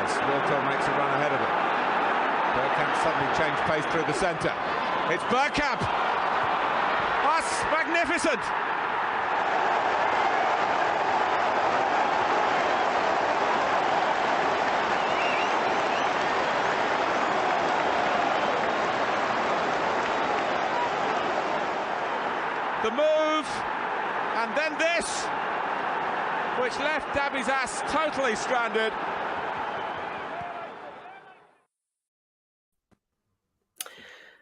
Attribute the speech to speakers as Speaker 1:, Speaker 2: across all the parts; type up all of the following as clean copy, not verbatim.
Speaker 1: as Wilco makes a run ahead of him. Bergkamp suddenly changed pace through the centre. It's Bergkamp! That's magnificent! The move, and then this, which left Dabby's ass totally stranded.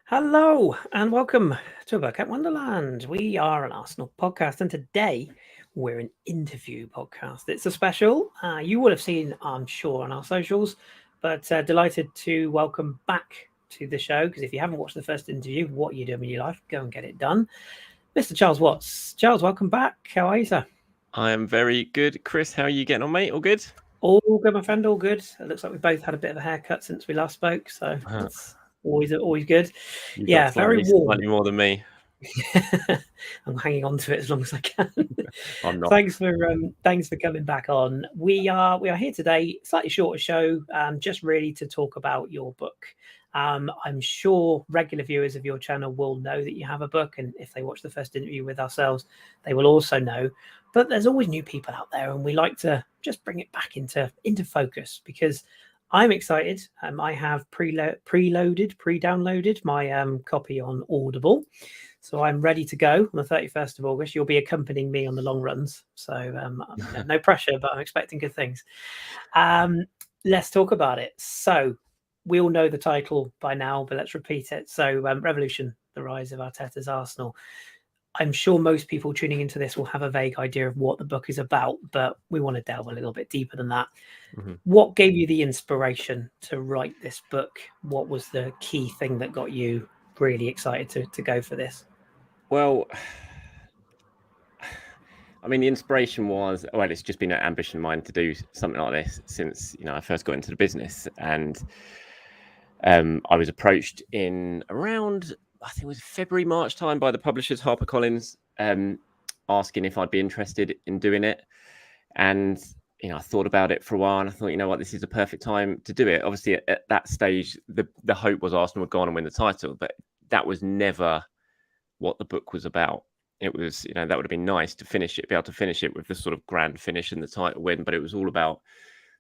Speaker 2: Hello and welcome to Bergkamp Wonderland. We are an Arsenal podcast, and today we're an interview podcast. It's a special. You would have seen, I'm sure, on our socials, but delighted to welcome back to the show, because if you haven't watched the first interview, what you do in your life, go and get it done. Mr. Charles Watts. Charles, welcome back. How are you, sir?
Speaker 3: I am very good. Kris, how are you getting on, mate? All good?
Speaker 2: All good, my friend. All good. It looks like we both had a bit of a haircut since we last spoke, so that's always good.
Speaker 3: You've
Speaker 2: very warm.
Speaker 3: Slightly more than me.
Speaker 2: I'm hanging on to it as long as I can.
Speaker 3: I'm not.
Speaker 2: Thanks for coming back on. We are here today. Slightly shorter show, just really to talk about your book. I'm sure regular viewers of your channel will know that you have a book, and if they watch the first interview with ourselves, they will also know. But there's always new people out there, and we like to just bring it back into focus, because I'm excited. I have pre-downloaded my copy on Audible, so I'm ready to go on the 31st of August. You'll be accompanying me on the long runs, so no pressure, but I'm expecting good things. Let's talk about it. So, we all know the title by now, but let's repeat it. So, Revolution, the rise of Arteta's Arsenal. I'm sure most people tuning into this will have a vague idea of what the book is about, but we want to delve a little bit deeper than that. Mm-hmm. What gave you the inspiration to write this book? What was the key thing that got you really excited to go for this?
Speaker 3: Well, I mean, the inspiration was, it's just been an ambition of mine to do something like this since, I first got into the business. And I was approached in around, I think it was February, March time, by the publishers, HarperCollins, asking if I'd be interested in doing it. And, I thought about it for a while, and I thought, this is a perfect time to do it. Obviously, at that stage, the hope was Arsenal would go on and win the title, but that was never what the book was about. It was, that would have been nice to be able to finish it with the sort of grand finish and the title win, but it was all about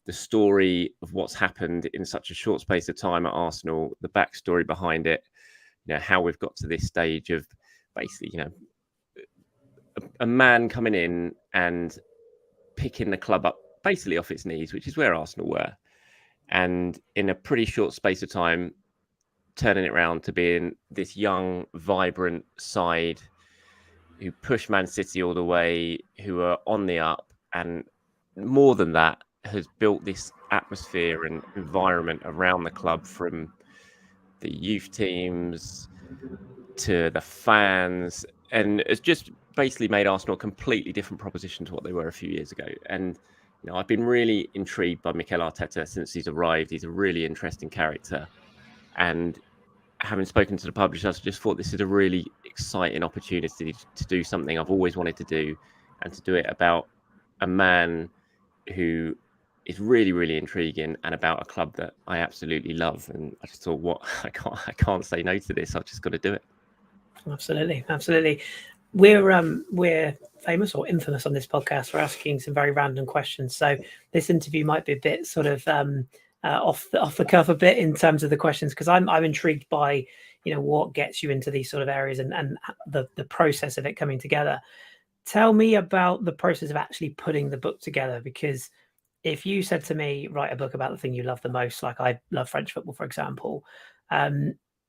Speaker 3: the story of what's happened in such a short space of time at Arsenal, the backstory behind it, how we've got to this stage of basically, a man coming in and picking the club up basically off its knees, which is where Arsenal were. And in a pretty short space of time, turning it around to being this young, vibrant side who push Man City all the way, who are on the up, and more than that, has built this atmosphere and environment around the club, from the youth teams to the fans, and it's just basically made Arsenal a completely different proposition to what they were a few years ago. And I've been really intrigued by Mikel Arteta since he's arrived. He's a really interesting character, and having spoken to the publishers, I just thought this is a really exciting opportunity to do something I've always wanted to do, and to do it about a man who is really, really intriguing, and about a club that I absolutely love. And I just thought, I can't say no to this. I've just got to do it.
Speaker 2: Absolutely. We're famous or infamous on this podcast for asking some very random questions. So this interview might be a bit sort of off the cuff a bit in terms of the questions, because I'm intrigued by what gets you into these sort of areas and the process of it coming together. Tell me about the process of actually putting the book together, because if you said to me, write a book about the thing you love the most, like I love French football, for example,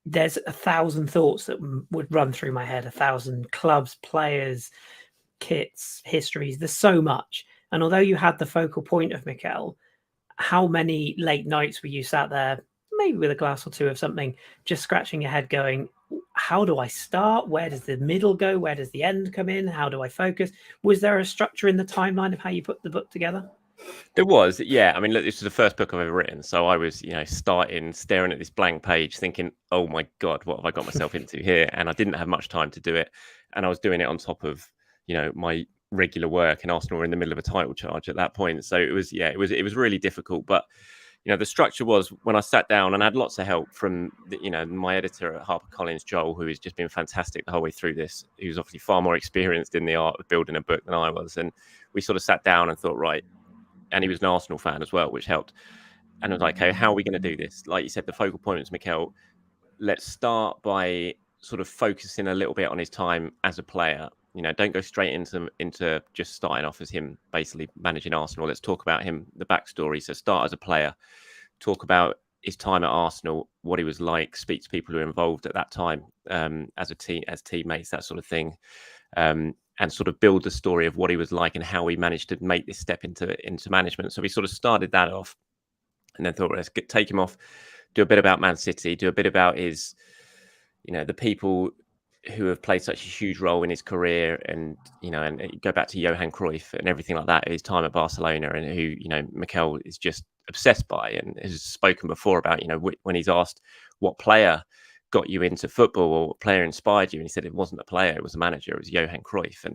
Speaker 2: there's 1,000 thoughts that would run through my head, 1,000 clubs, players, kits, histories. There's so much. And although you had the focal point of Mikel, how many late nights were you sat there, maybe with a glass or two of something, just scratching your head going, how do I start? Where does the middle go? Where does the end come in? How do I focus? Was there a structure in the timeline of how you put the book together?
Speaker 3: There was, yeah. I mean, look, this was the first book I've ever written. So I was, staring at this blank page thinking, oh my God, what have I got myself into here? And I didn't have much time to do it. And I was doing it on top of, my regular work, and Arsenal were in the middle of a title charge at that point. So it was really difficult. But, the structure was when I sat down, and I had lots of help from my editor at HarperCollins, Joel, who has just been fantastic the whole way through this. He was obviously far more experienced in the art of building a book than I was, and we sort of sat down and thought, right, and he was an Arsenal fan as well, which helped. And I was like, okay, how are we going to do this? Like you said, the focal point was Mikel. Let's start by sort of focusing a little bit on his time as a player. Don't go straight into just starting off as him basically managing Arsenal. Let's talk about him, the backstory. So start as a player, talk about his time at Arsenal, what he was like, speak to people who were involved at that time as teammates, that sort of thing, and sort of build the story of what he was like and how he managed to make this step into management. So we sort of started that off, and then thought, let's take him off, do a bit about Man City, do a bit about his, the people who have played such a huge role in his career, and and go back to Johan Cruyff and everything like that, his time at Barcelona, and who Mikel is just obsessed by, and has spoken before about when he's asked what player got you into football or what player inspired you, and he said it wasn't a player, it was a manager, it was Johan Cruyff.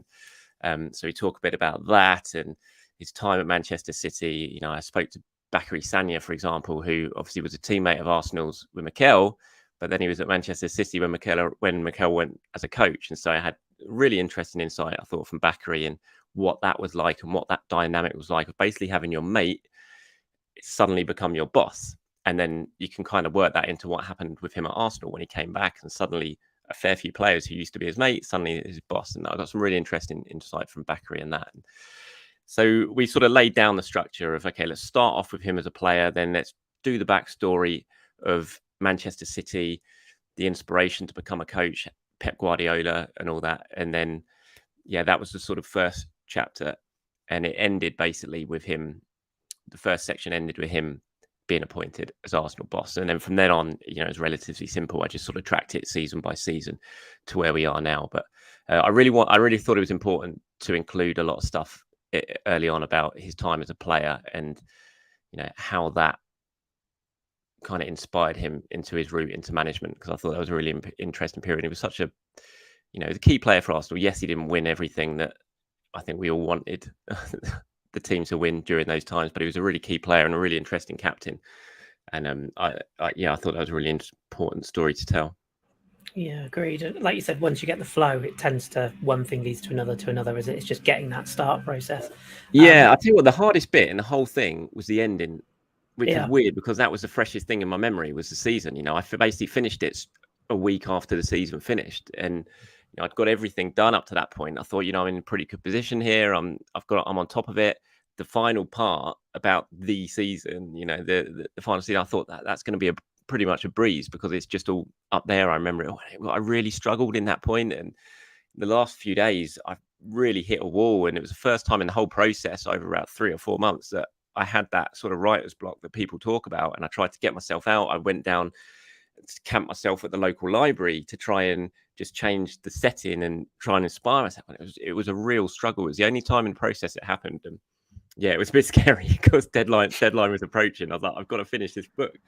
Speaker 3: And so we talk a bit about that and his time at Manchester City. I spoke to Bakary Sagna, for example, who obviously was a teammate of Arsenal's with Mikel, but then he was at Manchester City when Mikel went as a coach. And so I had really interesting insight, I thought, from Bakary and what that was like and what that dynamic was like of basically having your mate suddenly become your boss. And then you can kind of work that into what happened with him at Arsenal when he came back, and suddenly a fair few players who used to be his mate suddenly is his boss. And I got some really interesting insight from Bakary in that. So we sort of laid down the structure of, okay, let's start off with him as a player, then let's do the backstory of Manchester City, the inspiration to become a coach, Pep Guardiola and all that. And then, that was the sort of first chapter. And it ended basically with him. The first section ended with him being appointed as Arsenal boss. And then from then on, it was relatively simple. I just sort of tracked it season by season to where we are now. But I really thought it was important to include a lot of stuff early on about his time as a player and, how that kind of inspired him into his route into management, because I thought that was a really interesting period. He was such a, the key player for Arsenal. Yes, he didn't win everything that I think we all wanted the team to win during those times, but he was a really key player and a really interesting captain. And I thought that was a really important story to tell.
Speaker 2: Yeah, agreed. Like you said, once you get the flow, it tends to one thing leads to another. Is it? It's just getting that start process.
Speaker 3: Yeah, I tell you what, the hardest bit in the whole thing was the ending, which is weird because that was the freshest thing in my memory was the season. I basically finished it a week after the season finished, and I'd got everything done up to that point. I thought, I'm in a pretty good position here. I'm on top of it. The final part about the season, the final season, I thought that's going to be pretty much a breeze because it's just all up there. I remember I really struggled in that point, and the last few days I really hit a wall, and it was the first time in the whole process over about 3 or 4 months that I had that sort of writer's block that people talk about, and I tried to get myself out. I went down to camp myself at the local library to try and just change the setting and try and inspire myself. And it was a real struggle. It was the only time in the process it happened. And it was a bit scary because deadline was approaching. I was like, I've got to finish this book.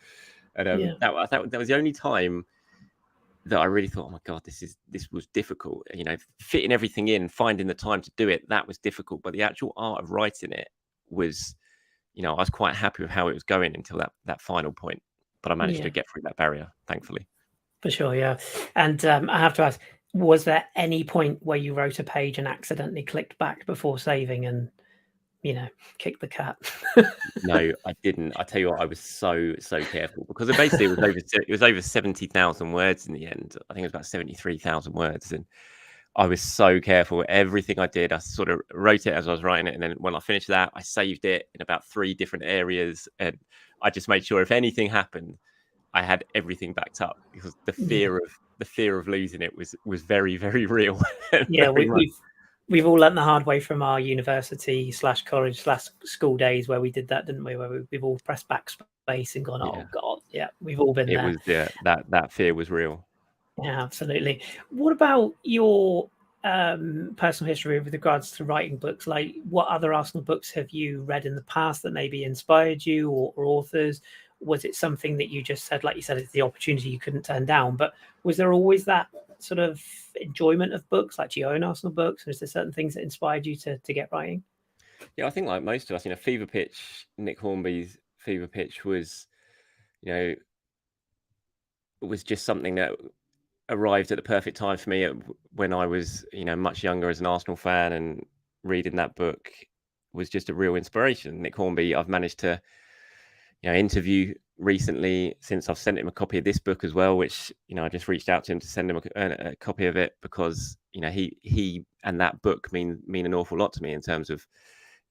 Speaker 3: And that was the only time that I really thought, oh my God, this was difficult. Fitting everything in, finding the time to do it, that was difficult. But the actual art of writing it was, I was quite happy with how it was going until that final point. But I managed to get through that barrier, thankfully.
Speaker 2: For sure, yeah. And I have to ask, was there any point where you wrote a page and accidentally clicked back before saving and, kicked the cat?
Speaker 3: No, I didn't. I tell you what, I was so careful because it was over 70,000 words in the end. I think it was about 73,000 words, and I was so careful. Everything I did, I sort of wrote it as I was writing it, and then when I finished that, I saved it in about 3 different areas, and I just made sure if anything happened, I had everything backed up because the fear of losing it was very, very real.
Speaker 2: Yeah, we've all learned the hard way from our university / college / school days where we did that, didn't we? Where we've all pressed backspace and gone, oh God, yeah, we've all been there.
Speaker 3: That fear was real.
Speaker 2: Yeah, absolutely. What about your personal history with regards to writing books? Like, what other Arsenal books have you read in the past that maybe inspired you, or authors? Was it something that you just said, like you said, it's the opportunity you couldn't turn down? But was there always that sort of enjoyment of books? Like, do you own Arsenal books? Or is there certain things that inspired you to get writing?
Speaker 3: Yeah, I think like most of us, Fever Pitch, Nick Hornby's Fever Pitch was, it was just something that arrived at the perfect time for me when I was, much younger as an Arsenal fan, and reading that book was just a real inspiration. Nick Hornby, I've managed to, interview recently since I've sent him a copy of this book as well, which, I just reached out to him to send him a copy of it because, he and that book mean an awful lot to me in terms of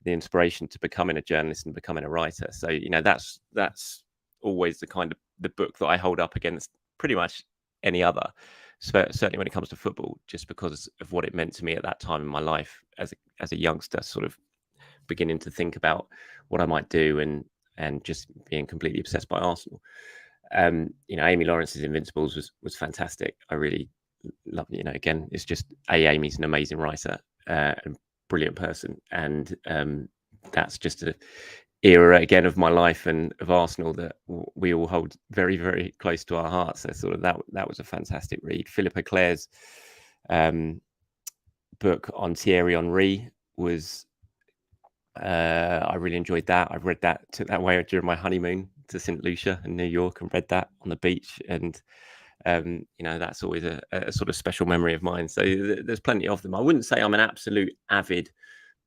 Speaker 3: the inspiration to becoming a journalist and becoming a writer. So, that's always the kind of the book that I hold up against pretty much any other, certainly when it comes to football, just because of what it meant to me at that time in my life as a youngster, sort of beginning to think about what I might do and just being completely obsessed by Arsenal. Amy Lawrence's Invincibles was fantastic. I really love it. Again, it's just Amy's an amazing writer and brilliant person, and that's just an era again of my life and of Arsenal that we all hold very, very close to our hearts. So sort of that was a fantastic read. Philippe Auclair's book on Thierry Henry was I really enjoyed that. I've read that, took that way during my honeymoon to St. Lucia in New York, and read that on the beach, and that's always a sort of special memory of mine. So there's plenty of them. I wouldn't say I'm an absolute avid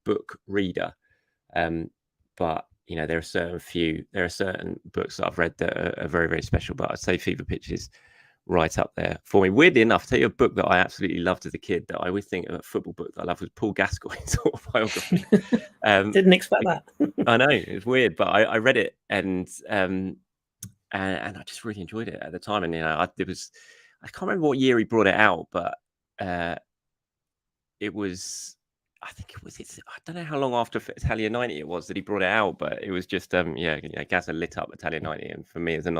Speaker 3: book reader, but there are certain books that I've read that are very, very special, but I'd say Fever Pitch is right up there for me. Weirdly enough, I'll tell you a book that I absolutely loved as a kid that I always think of a football book that I loved was Paul Gascoigne's autobiography.
Speaker 2: Didn't expect that.
Speaker 3: I know, it's weird, but I read it and I just really enjoyed it at the time. And I can't remember what year he brought it out, but it was, I think it was, I don't know how long after Italia 90 it was that he brought it out, but it was just, Gazza lit up Italia 90. And for me as a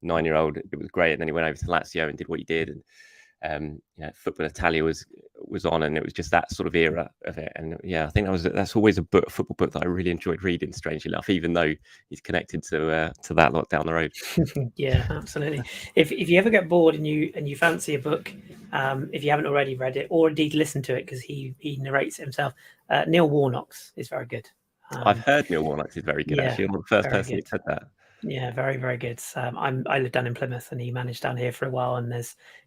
Speaker 3: 9-year-old, it was great. And then he went over to Lazio and did what he did. And, Football Italia was on, and it was just that sort of era of it. And I think that's always a football book that I really enjoyed reading, strangely enough, even though he's connected to that lot down the road.
Speaker 2: Yeah, absolutely. If you ever get bored and you fancy a book, if you haven't already read it or indeed listened to it, because he narrates it himself, Neil Warnock's is very good.
Speaker 3: I've heard Neil Warnock's is very good, actually. I'm not the first person who said that.
Speaker 2: Yeah, very, very good. I live down in Plymouth, and he managed down here for a while. And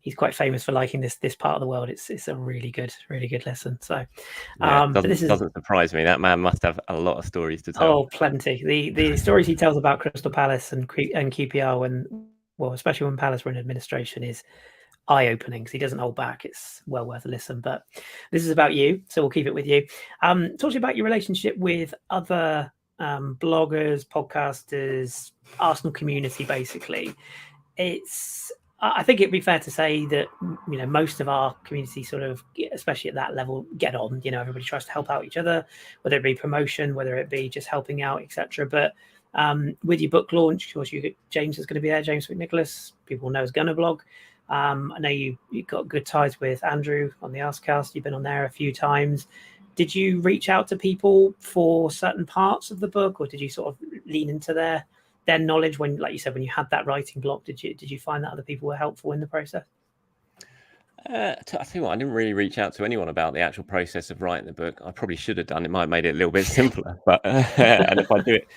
Speaker 2: he's quite famous for liking this part of the world. It's a really good listen. So,
Speaker 3: doesn't surprise me. That man must have a lot of stories to tell.
Speaker 2: Oh, plenty. The stories he tells about Crystal Palace and QPR, especially when Palace were in administration, is eye-opening because he doesn't hold back. It's well worth a listen. But this is about you, so we'll keep it with you. Talk to you about your relationship with other bloggers, podcasters, Arsenal community. Basically, I think it'd be fair to say that most of our community sort of, especially at that level, get on. Everybody tries to help out each other, whether it be promotion, whether it be just helping out, etc. But with your book launch, of course, James is going to be there. James McNicholas, people know as Gunner Blog. I know you've got good ties with Andrew on the Arscast. You've been on there a few times. Did you reach out to people for certain parts of the book, or did you sort of lean into their knowledge when, like you said, when you had that writing block? Did you find that other people were helpful in the process?
Speaker 3: I tell you what, I didn't really reach out to anyone about the actual process of writing the book. I probably should have done. It might have made it a little bit simpler. But and if I do it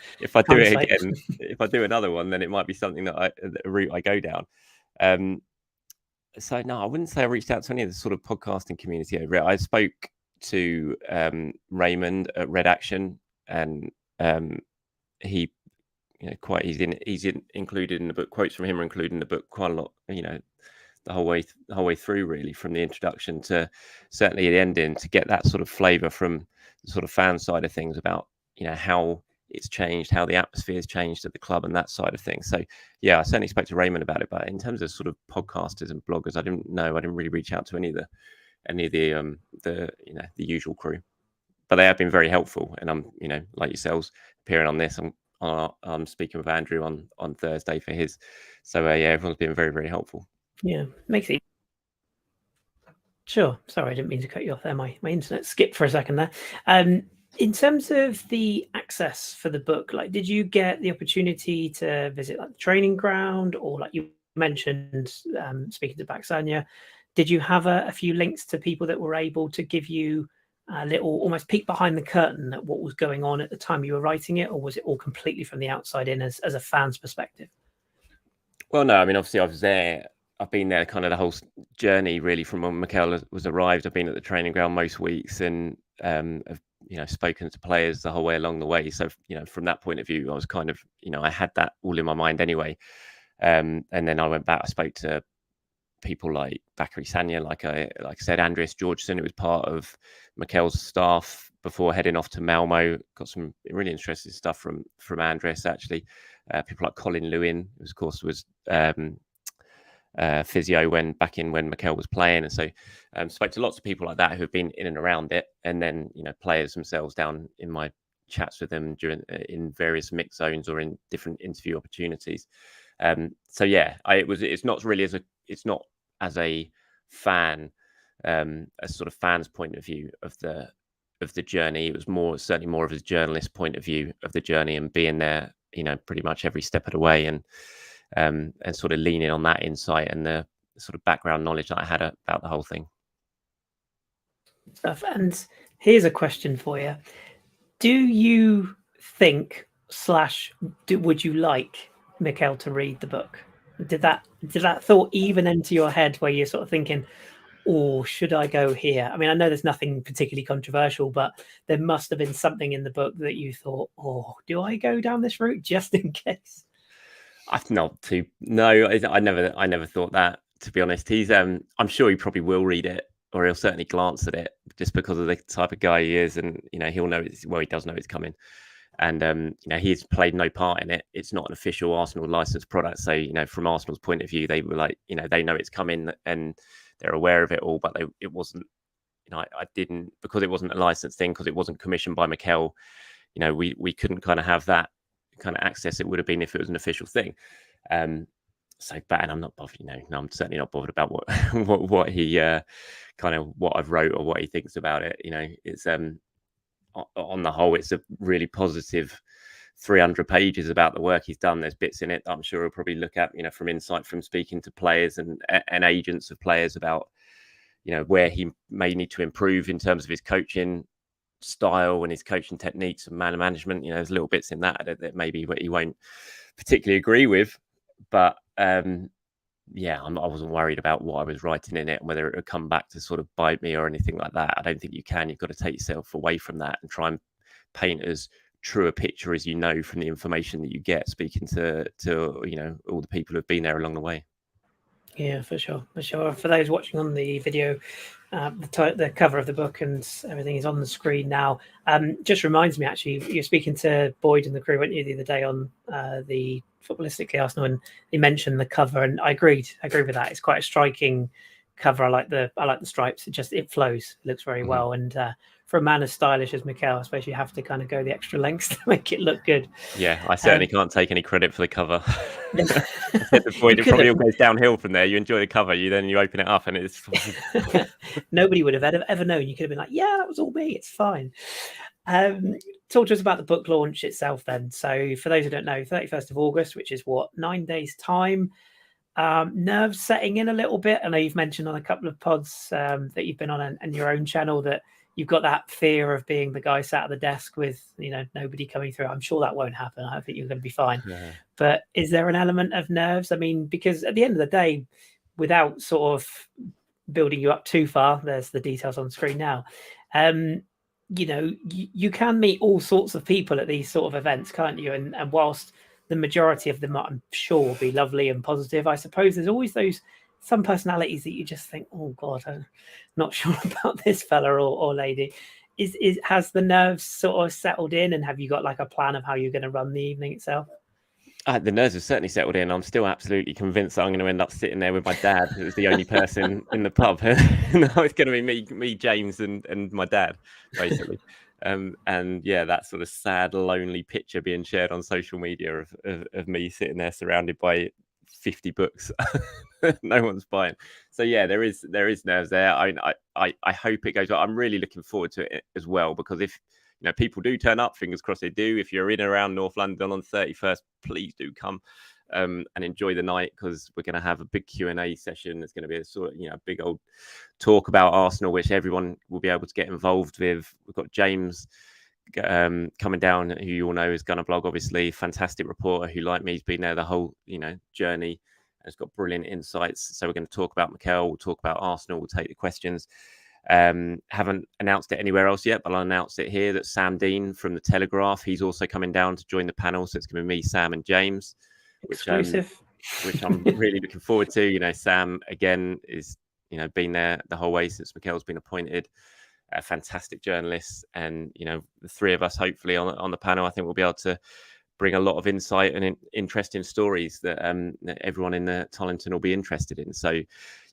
Speaker 3: again, if I do another one, then it might be something a route I go down. So no, I wouldn't say I reached out to any of the sort of podcasting community over it. I spoke to Raymond at Red Action, and he he's included in the book. Quotes from him are included in the book quite a lot, the whole way through, really, from the introduction to certainly the ending, to get that sort of flavor from the sort of fan side of things about how it's changed, how the atmosphere has changed at the club and that side of things. So I certainly spoke to Raymond about it, but in terms of sort of podcasters and bloggers, I didn't really reach out to any of the usual crew, but they have been very helpful. And I'm like yourselves, appearing on this, I'm speaking with Andrew on Thursday for his. So everyone's been very, very helpful.
Speaker 2: Yeah, makes it. Sure. Sorry, I didn't mean to cut you off there. My internet skipped for a second there. In terms of the access for the book, did you get the opportunity to visit the training ground, or like you mentioned, speaking to Baksanya, did you have a few links to people that were able to give you a little almost peek behind the curtain at what was going on at the time you were writing it, or was it all completely from the outside in as a fan's perspective?
Speaker 3: Well, no, I mean, obviously I was there. I've been there kind of the whole journey, really, from when Mikel was arrived. I've been at the training ground most weeks and have, spoken to players the whole way along the way. So, from that point of view, I was kind of, I had that all in my mind anyway. And then I went back, I spoke to people like Bakary Sagna, like I said, Andreas Jorgensen, who was part of Mikel's staff before heading off to Malmo. Got some really interesting stuff from Andreas, actually. People like Colin Lewin, who of course was physio when Mikel was playing, and so spoke to lots of people like that who have been in and around it, and then players themselves down in my chats with them during in various mix zones or in different interview opportunities. So yeah, it's not as a fan, a sort of fan's point of view of the journey. It was certainly more of a journalist point of view of the journey, and being there, pretty much every step of the way, and sort of leaning on that insight and the sort of background knowledge that I had about the whole thing.
Speaker 2: Stuff. And here's a question for you: do you think would you like Mikel to read the book? Did that thought even enter your head where you're sort of thinking, or should I go here? I mean, I know there's nothing particularly controversial, but there must have been something in the book that you thought, oh, do I go down this route just in case? No, I never thought that, to be honest. He's I'm sure he probably will read it, or he'll certainly glance at it, just because of the type of guy he is, and he'll know he does know it's coming, and he's played no part in it. It's not an official Arsenal licensed product, so from Arsenal's point of view, they were like, they know it's coming and they're aware of it all, but it wasn't. I didn't, because it wasn't a licensed thing, because it wasn't commissioned by Mikel. We couldn't kind of have that kind of access it would have been if it was an official thing. So bad. I'm not bothered. No, I'm certainly not bothered about what he kind of what I've wrote or what he thinks about it. It's on the whole, it's a really positive 300 pages about the work he's done. There's bits in it that I'm sure he'll probably look at, from insight from speaking to players and agents of players about, where he may need to improve in terms of his coaching style and his coaching techniques and man management. There's little bits in that maybe he won't particularly agree with, but I wasn't worried about what I was writing in it and whether it would come back to sort of bite me or anything like that. I don't think you can. You've got to take yourself away from that and try and paint as true a picture as from the information that you get speaking to all the people who've been there along the way. Yeah, for sure. For those watching on the video, the cover of the book and everything is on the screen now. Just reminds me, actually, you're speaking to Boyd and the crew, weren't you, the other day on the Footballistically Arsenal, and he mentioned the cover, and I agree with that. It's quite a striking cover. I like the stripes. It flows. It looks very well, and for a man as stylish as Mikel, I suppose you have to kind of go the extra lengths to make it look good.
Speaker 3: Yeah, I certainly can't take any credit for the cover. At the point, it probably all goes downhill from there. You enjoy the cover, you open it up, and it's
Speaker 2: nobody would have ever known. You could have been like, "Yeah, that was all me. It's fine." Talk to us about the book launch itself, then. So, for those who don't know, 31st of August, which is 9 days' time. Nerves setting in a little bit. I know you've mentioned on a couple of pods that you've been on and your own channel that you've got that fear of being the guy sat at the desk with, nobody coming through. I'm sure that won't happen. I think you're going to be fine. Yeah. But is there an element of nerves? I mean, because at the end of the day, without sort of building you up too far, there's the details on screen now. You can meet all sorts of people at these sort of events, can't you? And whilst the majority of them, I'm sure, will be lovely and positive, I suppose there's always some personalities that you just think, oh God, I'm not sure about this fella or lady. Has the nerves sort of settled in, and have you got like a plan of how you're going to run the evening itself?
Speaker 3: The nerves have certainly settled in. I'm still absolutely convinced that I'm going to end up sitting there with my dad, who's the only person in the pub. No, it's going to be me, James, and my dad, basically. And yeah, that sort of sad, lonely picture being shared on social media of me sitting there surrounded by 50 books no one's buying. So yeah, there is nerves there. I hope it goes well. I'm really looking forward to it as well, because if people do turn up, fingers crossed they do. If you're in and around North London on 31st, please do come. and enjoy the night, because we're going to have a big Q&A session. There's going to be a sort of, big old talk about Arsenal, which everyone will be able to get involved with. We've got James coming down, who you all know is Gunner Blog, obviously, fantastic reporter who, like me, has been there the whole, journey, and has got brilliant insights. So we're going to talk about Mikel, we'll talk about Arsenal, we'll take the questions. Haven't announced it anywhere else yet, but I'll announce it here that Sam Dean from the Telegraph, he's also coming down to join the panel. So it's going to be me, Sam, and James,
Speaker 2: exclusive,
Speaker 3: which I'm really looking forward to. Sam again is been there the whole way since Mikel's been appointed. A fantastic journalist, and the three of us hopefully on the panel, I think we'll be able to bring a lot of insight and interesting stories that everyone in the Tollington will be interested in. So,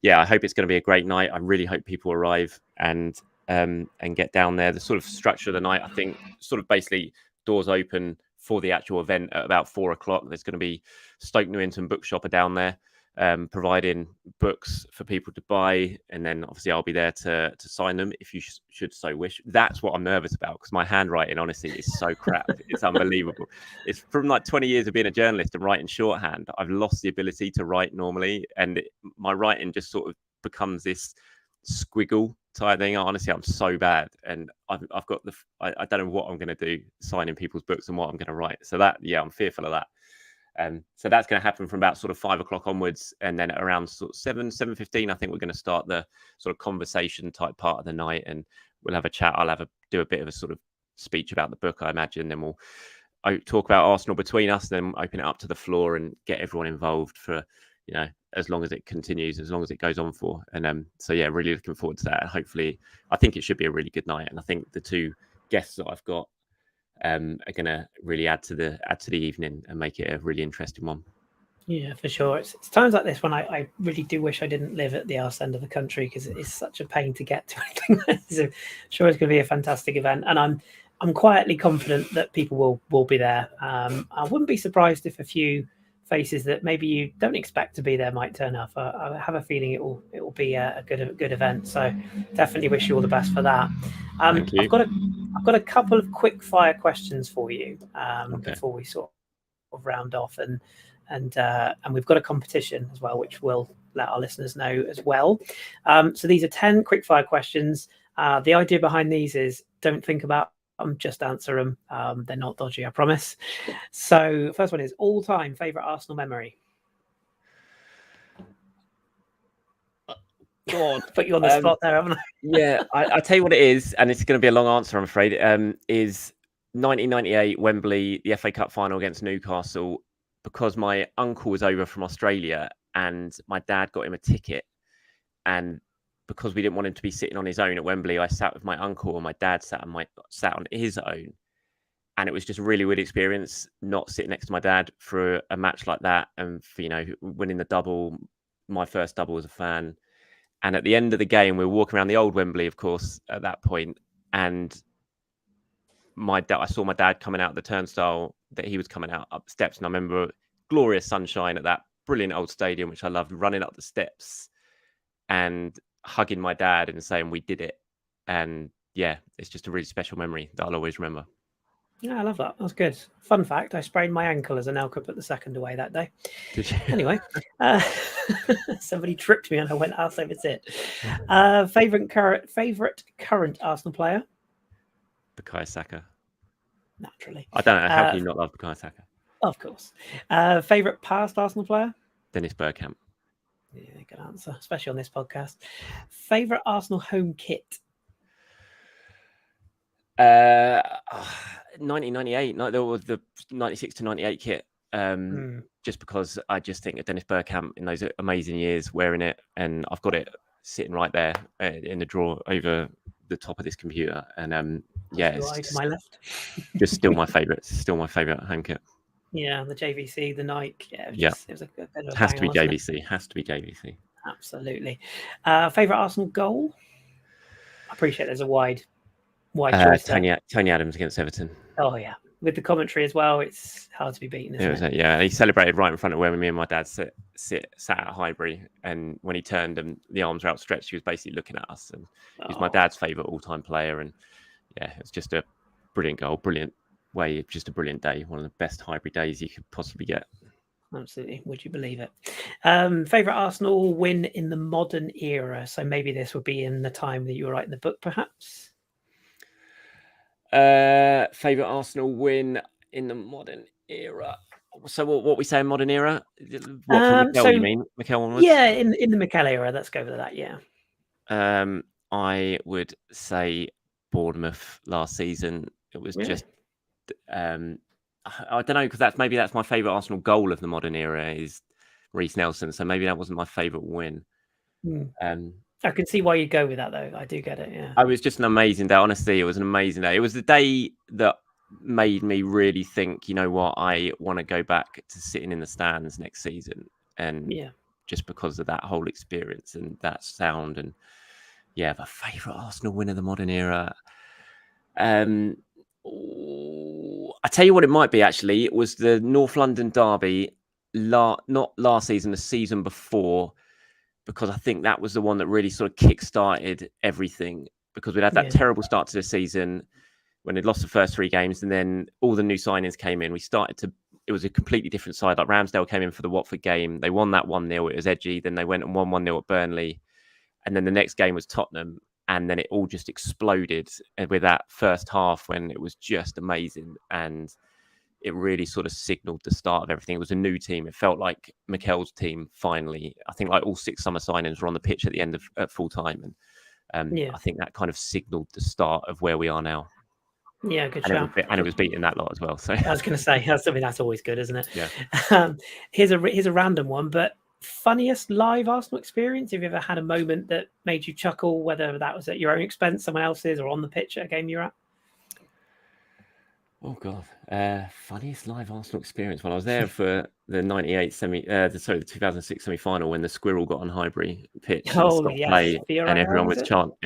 Speaker 3: yeah, I hope it's going to be a great night. I really hope people arrive and get down there. The sort of structure of the night, I think, sort of basically doors open for the actual event at about 4:00. There's going to be Stoke Newington Bookshop are down there, providing books for people to buy, and then obviously I'll be there to sign them if you should so wish. That's what I'm nervous about, because my handwriting, honestly, is so crap. It's unbelievable. It's from like 20 years of being a journalist and writing shorthand. I've lost the ability to write normally, and my writing just sort of becomes this squiggle type thing. Honestly, I'm so bad, and I've got I don't know what I'm going to do signing people's books and what I'm going to write. So that, yeah, I'm fearful of that. So that's going to happen from about sort of 5:00 onwards, and then around sort of 7:15, I think we're going to start the sort of conversation type part of the night, and we'll have a chat. I'll do a bit of a sort of speech about the book, I imagine. Then we'll talk about Arsenal between us, then open it up to the floor and get everyone involved for as long as it continues, as long as it goes on for. And so yeah, really looking forward to that. And hopefully, I think it should be a really good night. And I think the two guests that I've got are going to really add to the evening and make it a really interesting one.
Speaker 2: Yeah, for sure. It's times like this when I really do wish I didn't live at the arse end of the country, because it is such a pain to get to anything. So I'm sure it's going to be a fantastic event, and I'm quietly confident that people will be there. I wouldn't be surprised if a few faces that maybe you don't expect to be there might turn up. I have a feeling it will be a good event. So definitely wish you all the best for that.
Speaker 3: Thank you.
Speaker 2: I've got a couple of quick fire questions for you
Speaker 3: Okay.
Speaker 2: before we sort of round off, and we've got a competition as well, which we'll let our listeners know as well. So these are 10 quick fire questions. The idea behind these is don't think about them, just answer them. They're not dodgy, I promise. So first one is all-time favourite Arsenal memory.
Speaker 3: God,
Speaker 2: put you on the spot there, haven't I?
Speaker 3: Yeah, I'll tell you what it is, and it's going to be a long answer, I'm afraid. Is 1998 Wembley, the FA Cup final against Newcastle, because my uncle was over from Australia and my dad got him a ticket, and because we didn't want him to be sitting on his own at Wembley, I sat with my uncle, and my dad sat on his own, and it was just a really weird experience not sitting next to my dad for a match like that, and for, winning the double, my first double as a fan. And at the end of the game, we were walking around the old Wembley, of course, at that point, and I saw my dad coming out the turnstile that he was coming out up the steps, and I remember glorious sunshine at that brilliant old stadium, which I loved, running up the steps and hugging my dad and saying we did it. And yeah, it's just a really special memory that I'll always remember.
Speaker 2: Yeah, I love that. That's good. Fun fact, I sprained my ankle as Anelka put the second away that day.
Speaker 3: Did you?
Speaker 2: Anyway, somebody tripped me and I went, I'll say it's it. Favourite current Arsenal player?
Speaker 3: Bukayo Saka.
Speaker 2: Naturally.
Speaker 3: I don't know. How can you not love Bukayo Saka?
Speaker 2: Of course. Favourite past Arsenal player?
Speaker 3: Dennis Bergkamp.
Speaker 2: Yeah, good answer, especially on this podcast. Favourite Arsenal home kit?
Speaker 3: 1998. There was the 96 to 98 kit. Just because I just think of Dennis Bergkamp in those amazing years wearing it, and I've got it sitting right there in the drawer over the top of this computer. And yeah, it's
Speaker 2: to my left.
Speaker 3: Just still my favourite. Still my favourite home kit.
Speaker 2: Yeah, the JVC, the Nike. Yeah, it was a bit of a
Speaker 3: has to be
Speaker 2: banger,
Speaker 3: JVC. Has to be JVC.
Speaker 2: Absolutely. Favourite Arsenal goal? I appreciate there's a wide choice.
Speaker 3: Tony Adams against Everton.
Speaker 2: Oh yeah, with the commentary as well, it's hard to be beaten, isn't it?
Speaker 3: Yeah, he celebrated right in front of where me and my dad sat at Highbury, and when he turned and the arms were outstretched, he was basically looking at us, and he's my dad's favourite all-time player, and yeah, it's just a brilliant goal, brilliant way, just a brilliant day, one of the best Highbury days you could possibly get.
Speaker 2: Absolutely. Would you believe it? Favorite Arsenal win in the modern era. So maybe this would be in the time that you were writing the book, perhaps.
Speaker 3: Favorite Arsenal win in the modern era. So what we say in modern era? What from Mikel? You mean Mikel onwards?
Speaker 2: Yeah, in the Mikel era. Let's go with that. Yeah.
Speaker 3: I would say Bournemouth last season. It was just. I don't know, because that's my favourite Arsenal goal of the modern era is Reiss Nelson. So maybe that wasn't my favourite win.
Speaker 2: I can see why you go with that, though. I do get it. Yeah.
Speaker 3: It was just an amazing day. Honestly, it was an amazing day. It was the day that made me really think, you know what, I want to go back to sitting in the stands next season. And just because of that whole experience and that sound. And yeah, my favourite Arsenal win of the modern era. I tell you what it might be, actually. It was the North London derby, not last season, the season before, because I think that was the one that really sort of kick-started everything, because we'd had that terrible start to the season when they'd lost the first 3 games, and then all the new signings came in. It was a completely different side. Like Ramsdale came in for the Watford game. They won that 1-0. It was edgy. Then they went and won 1-0 at Burnley. And then the next game was Tottenham. And then it all just exploded with that first half when it was just amazing. And it really sort of signaled the start of everything. It was a new team. It felt like Mikel's team finally. I think like all 6 summer signings were on the pitch at the end of at full time. And I think that kind of signaled the start of where we are now.
Speaker 2: Yeah, good shout.
Speaker 3: And it was beating that lot as well. So
Speaker 2: I was going to say, that's always good, isn't it?
Speaker 3: Yeah.
Speaker 2: Here's a random one, but funniest live Arsenal experience? Have you ever had a moment that made you chuckle, whether that was at your own expense, someone else's, or on the pitch at a game you're at?
Speaker 3: Oh God, funniest live Arsenal experience. Well, I was there for the the 2006 semi-final when the Squirrel got on Highbury pitch play, and everyone was chanting.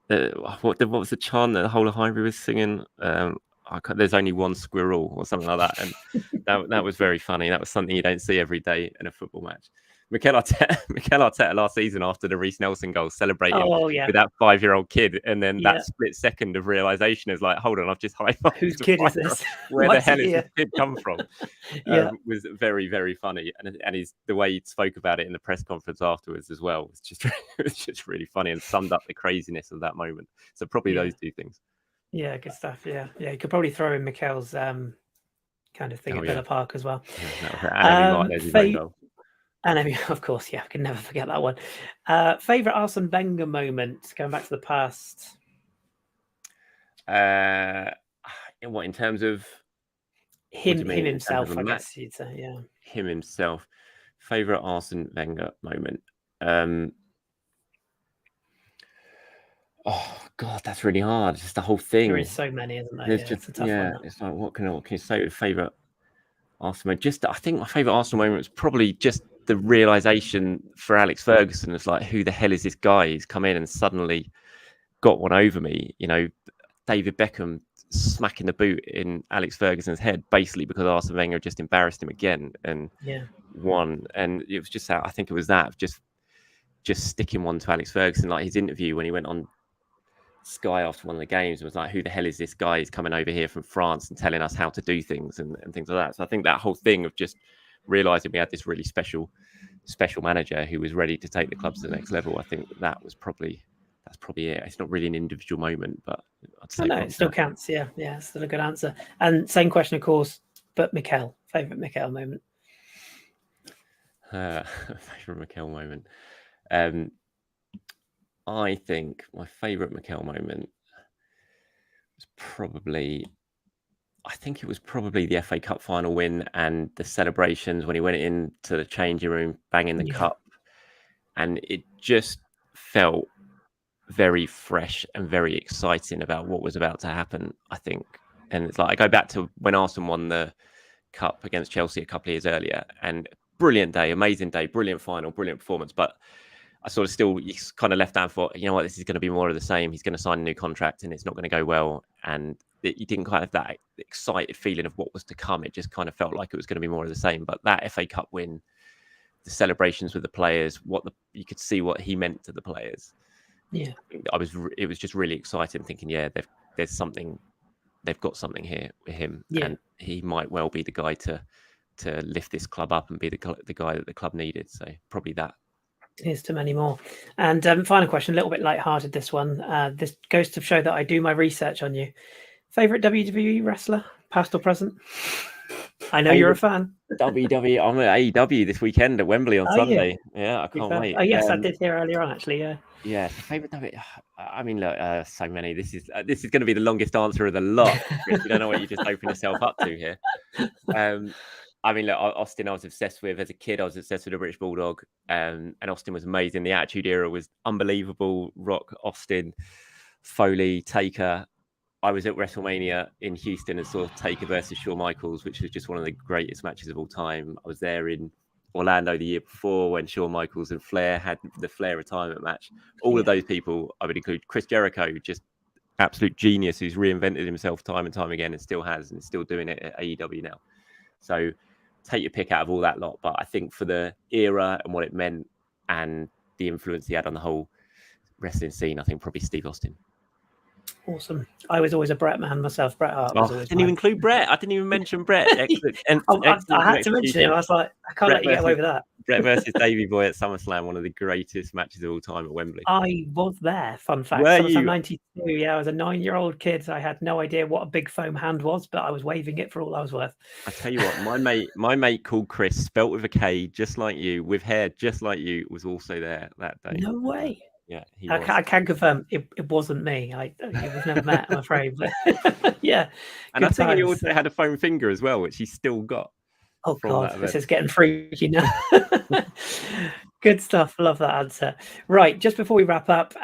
Speaker 3: What was the chant that the whole of Highbury was singing? There's only one squirrel or something like that, and that was very funny. That was something you don't see every day in a football match. Mikel Arteta last season after the Reiss Nelson goal celebrating with that 5-year-old kid, and then that split second of realization is like, hold on, I've just high-fived.
Speaker 2: Whose kid is this?
Speaker 3: Where the hell is this kid come from? Was very, very funny, and the way he spoke about it in the press conference afterwards as well was just really funny and summed up the craziness of that moment. So probably those 2 things.
Speaker 2: Yeah, good stuff. Yeah. You could probably throw in Mikel's kind of thing at Villa Park as well. And of course, I can never forget that one. Favorite Arsene Wenger moment, going back to the past?
Speaker 3: What, in terms of
Speaker 2: him himself? I guess you'd say,
Speaker 3: him himself. Favorite Arsene Wenger moment. Oh God, that's really hard. Just the whole thing.
Speaker 2: There is so many, isn't there?
Speaker 3: It's a tough one. It's like, what can you say with favorite Arsenal moment? I think my favorite Arsenal moment was probably just the realization for Alex Ferguson. It's like, who the hell is this guy? He's come in and suddenly got one over me. You know, David Beckham smacking the boot in Alex Ferguson's head, basically because Arsene Wenger just embarrassed him again and won. And it was just I think it was that just sticking one to Alex Ferguson, like his interview when he went on Sky after one of the games was like, who the hell is this guy? He's coming over here from France and telling us how to do things and things like that. So I think that whole thing of just realizing we had this really special manager who was ready to take the club to the next level, I think that's probably it. It's not really an individual moment, but I'd say
Speaker 2: it still counts. Yeah, it's still a good answer. And same question, of course, but Mikel, favorite Mikel moment?
Speaker 3: Favorite Mikel moment. I think my favourite Mikel moment was probably the FA Cup final win and the celebrations when he went into the changing room, banging the cup. And it just felt very fresh and very exciting about what was about to happen, I think. And it's like, I go back to when Arsenal won the cup against Chelsea a couple of years earlier, and brilliant day, amazing day, brilliant final, brilliant performance. But I sort of still kind of left down for, you know what, this is going to be more of the same. He's going to sign a new contract and it's not going to go well. And you didn't quite have that excited feeling of what was to come. It just kind of felt like it was going to be more of the same. But that FA Cup win, the celebrations with the players, you could see what he meant to the players.
Speaker 2: Yeah,
Speaker 3: it was just really exciting thinking, there's something, they've got something here with him. And he might well be the guy to to lift this club up and be the guy that the club needed. So probably that.
Speaker 2: Here's to many more. And final question, a little bit lighthearted, this one. This goes to show that I do my research on you. Favorite WWE wrestler, past or present? I know you're a fan.
Speaker 3: WWE. I'm at AEW this weekend at Wembley on Sunday.
Speaker 2: You?
Speaker 3: Yeah, I can't wait.
Speaker 2: Oh, yes, I did hear earlier on, actually. Yeah.
Speaker 3: Yeah, favorite WWE. I mean, look, so many. This is going to be the longest answer of the lot. Kris, you don't know what you just opened yourself up to here. I mean, look, Austin, I was obsessed with as a kid. I was obsessed with the British Bulldog, and Austin was amazing. The Attitude Era was unbelievable. Rock, Austin, Foley, Taker. I was at WrestleMania in Houston and saw Taker versus Shawn Michaels, which was just one of the greatest matches of all time. I was there in Orlando the year before when Shawn Michaels and Flair had the Flair retirement match. All of those people, I would include Chris Jericho, just absolute genius who's reinvented himself time and time again and still has and still doing it at AEW now. So take your pick out of all that lot. But I think for the era and what it meant and the influence he had on the whole wrestling scene, I think probably Steve Austin.
Speaker 2: Awesome. I was always a Bret man myself. Bret Hart.
Speaker 3: I didn't even include Bret. I didn't even mention Bret. Excellent.
Speaker 2: I had to mention him. I was like, I can't let you get away with that.
Speaker 3: Bret versus Davey Boy at SummerSlam, one of the greatest matches of all time at Wembley.
Speaker 2: I was there. Fun fact. SummerSlam 92. Yeah, I was a 9-year-old kid. I had no idea what a big foam hand was, but I was waving it for all I was worth.
Speaker 3: I tell you what, my mate called Kris, spelt with a K, just like you, with hair just like you, was also there that day.
Speaker 2: No way.
Speaker 3: Yeah,
Speaker 2: I can confirm it wasn't me. We've never met, I'm afraid. But yeah.
Speaker 3: And I think he also had a foam finger as well, which he's still got.
Speaker 2: Oh God, this is getting freaky now. Good stuff. Love that answer. Right, just before we wrap up,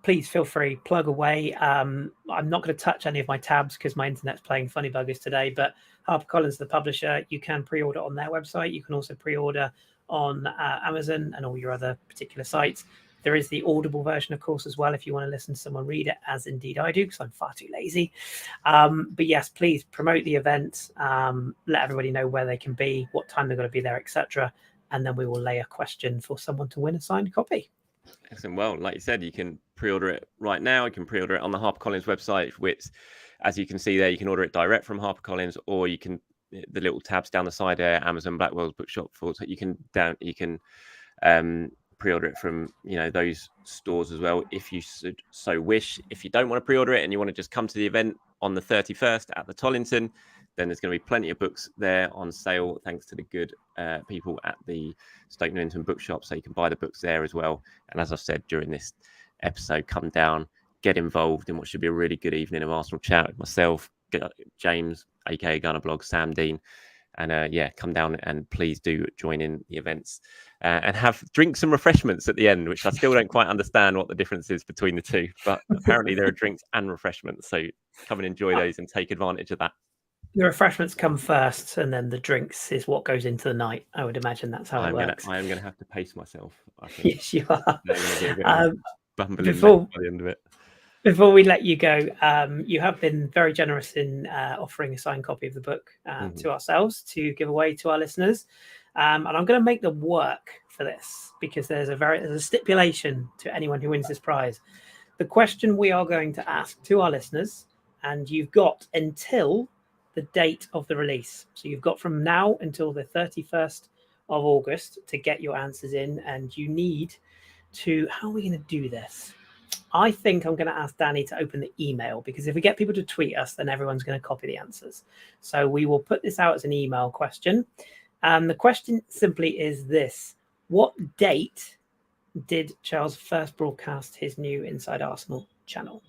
Speaker 2: please feel free, plug away. I'm not going to touch any of my tabs because my internet's playing funny buggers today, but HarperCollins, the publisher, you can pre-order on their website. You can also pre-order on Amazon and all your other particular sites. There is the Audible version, of course, as well, if you want to listen to someone read it, as indeed I do, because I'm far too lazy. But yes, please promote the event. Let everybody know where they can be, what time they're going to be there, etc. And then we will lay a question for someone to win a signed copy.
Speaker 3: Excellent. Well, like you said, you can pre-order it right now. You can pre-order it on the HarperCollins website, which, as you can see there, you can order it direct from HarperCollins, or you can, the little tabs down the side there, Amazon, Blackwell's Bookshop, you can pre-order it from those stores as well if you so wish. If you don't want to pre-order it and you want to just come to the event on the 31st at the Tollington, then there's going to be plenty of books there on sale thanks to the good people at the Stoke Newington Bookshop, so you can buy the books there as well. And as I've said during this episode, come down, get involved in what should be a really good evening of Arsenal chat with myself, James aka Gunner Blog, Sam Dean, and come down and please do join in the events and have drinks and refreshments at the end, which I still don't quite understand what the difference is between the two, but apparently there are drinks and refreshments, so come and enjoy those and take advantage of that.
Speaker 2: The refreshments come first and then the drinks is what goes into the night. I would imagine that's how it works.
Speaker 3: I am going to have to pace myself, I think.
Speaker 2: Yes, you are.
Speaker 3: Before by the end of it.
Speaker 2: Before we let you go, you have been very generous in offering a signed copy of the book to ourselves to give away to our listeners. And I'm going to make them work for this because there's a stipulation to anyone who wins this prize. The question we are going to ask to our listeners, and you've got until the date of the release. So you've got from now until the 31st of August to get your answers in, and you need to, how are we going to do this? I think I'm going to ask Danny to open the email, because if we get people to tweet us, then everyone's going to copy the answers. So we will put this out as an email question. The question simply is this: what date did Charles first broadcast his new Inside Arsenal channel?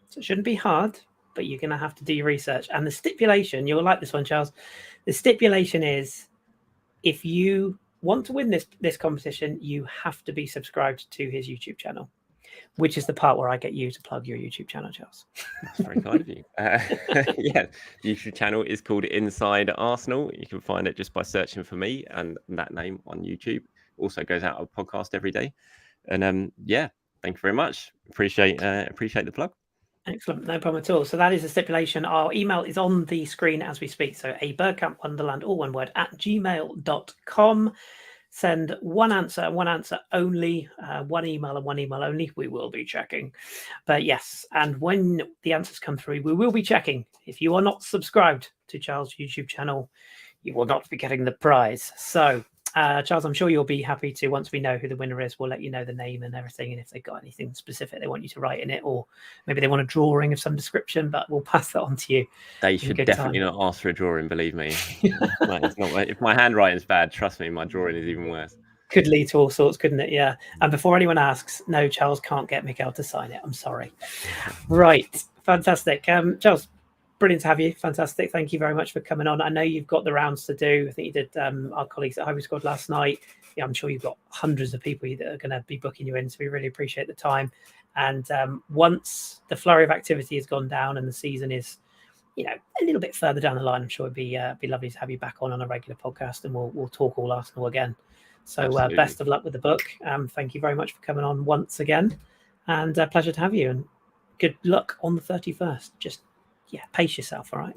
Speaker 2: So it shouldn't be hard, but you're going to have to do your research. And the stipulation, you'll like this one, Charles. The stipulation is, if you want to win this competition, you have to be subscribed to his YouTube channel, which is the part where I get you to plug your YouTube channel, Charles.
Speaker 3: That's very kind of you. Yeah, the YouTube channel is called Inside Arsenal. You can find it just by searching for me and that name on YouTube. Also goes out a podcast every day. And thank you very much. Appreciate the plug.
Speaker 2: Excellent. No problem at all. So that is the stipulation. Our email is on the screen as we speak. So abergkampwonderland, all one word, @gmail.com. Send one answer and one answer only, one email and one email only. We will be checking. But yes, and when the answers come through, we will be checking. If you are not subscribed to Charles' YouTube channel, you will not be getting the prize. So, Charles, I'm sure you'll be happy to, once we know who the winner is, we'll let you know the name and everything. And if they've got anything specific they want you to write in it, or maybe they want a drawing of some description, but we'll pass that on to you.
Speaker 3: They should definitely not ask for a drawing, believe me. If my handwriting's bad, trust me, my drawing is even worse.
Speaker 2: Could lead to all sorts, couldn't it? Yeah. And before anyone asks, no, Charles can't get Mikel to sign it. I'm sorry. Right. Fantastic. Charles, brilliant to have you. Fantastic. Thank you very much for coming on. I know you've got the rounds to do. I think you did our colleagues at Hybrid Squad last night. Yeah, I'm sure you've got hundreds of people that are going to be booking you in. So we really appreciate the time. And once the flurry of activity has gone down and the season is, a little bit further down the line, I'm sure it'd be lovely to have you back on a regular podcast, and we'll talk all Arsenal again. So best of luck with the book. Thank you very much for coming on once again, and pleasure to have you. And good luck on the 31st. Just pace yourself, all right?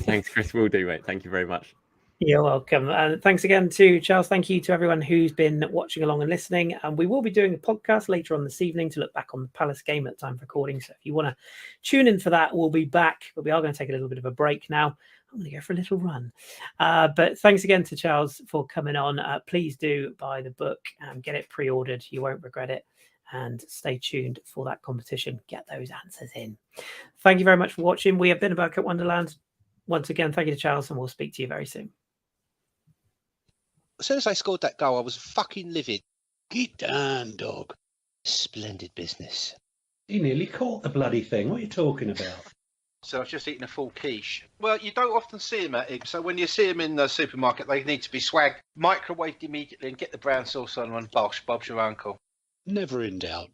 Speaker 3: Thanks, Kris. Will do, mate. Thank you very much.
Speaker 2: You're welcome. And thanks again to Charles. Thank you to everyone who's been watching along and listening. And we will be doing a podcast later on this evening to look back on the Palace game at the time of recording. So if you want to tune in for that, we'll be back. But we are going to take a little bit of a break now. I'm going to go for a little run. But thanks again to Charles for coming on. Please do buy the book and get it pre-ordered. You won't regret it. And stay tuned for that competition. Get those answers in. Thank you very much for watching. We have been Bergkamp Wonderland. Once again, thank you to Charles, and we'll speak to you very soon.
Speaker 4: As soon as I scored that goal, I was fucking livid. Get down, dog. Splendid business.
Speaker 5: He nearly caught the bloody thing. What are you talking about?
Speaker 4: So I was just eating a full quiche. Well, you don't often see them at Iggs, so when you see them in the supermarket, they need to be swagged, microwaved immediately, and get the brown sauce on and bosh, Bob's your uncle. Never in doubt.